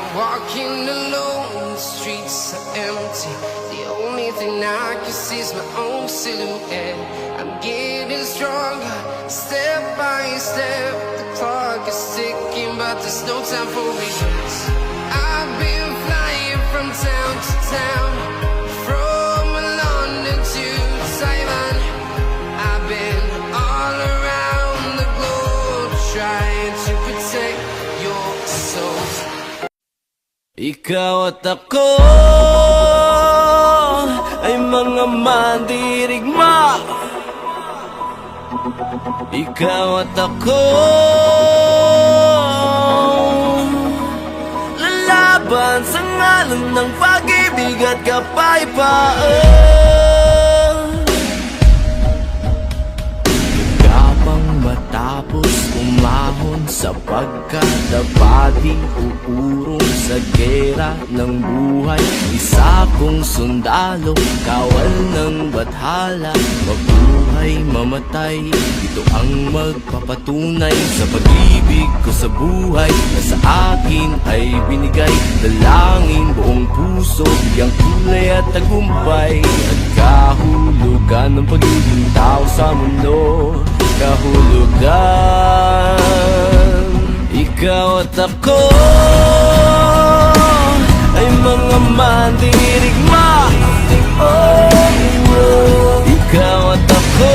Walking alone, the streets are empty. The only thing I can see is my own silhouette. I'm getting stronger, step by step. The clock is ticking, but there's no time for regrets. I've been flying from town to town, from London to Taiwan. I've been all around the globe, trying to protect your soul. Ikaw at ako ay mga mandirigma. Ikaw at ako lalaban sa ngalan ng pag-ibig at kapayapaan. Kapang matapos umahon sapagkat abadi uurong sa gera ng buhay. Isa kong sundalo, kawal ng bathala, mabuhay, mamatay. Ito ang magpapatunay sa pag-ibig ko sa buhay na sa akin ay binigay. Dalangin buong puso, bigyang kulay at tagumpay, at kahulugan ng pagiging tao sa mundo. Kahulugan. Ikaw at ako ay mga mandirigma. Ikaw at ako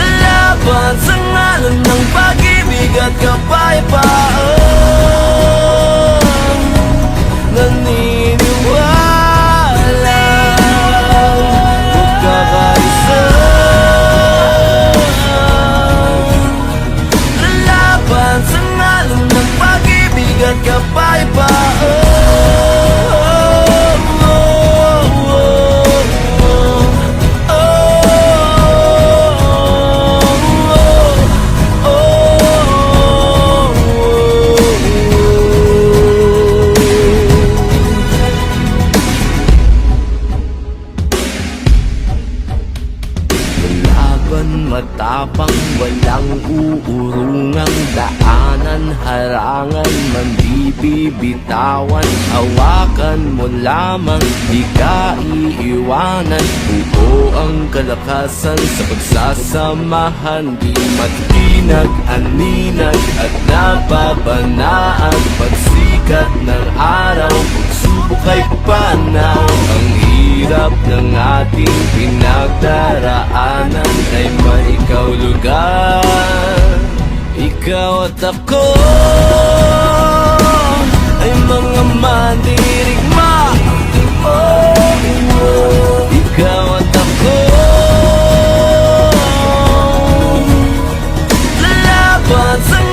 lalaban sa ngalan ng pag-ibig at kapayapaan. Naniniwala magkakaisa, lalaban sa ngalan ng pag-ibig at kapayapaan. Matapang, walang uurungang daanan, harangan, mandibibitawan. Hawakan mo lamang, di ka iiwanan. Buo ang kalakasan sa pagsasamahan, di matinag, aninag at napapanaan. Pagsikat ng araw, pagsubok ay panaw. Ang hirap ng ating pinagdaraanan ay may kahulugan. Ikaw at ako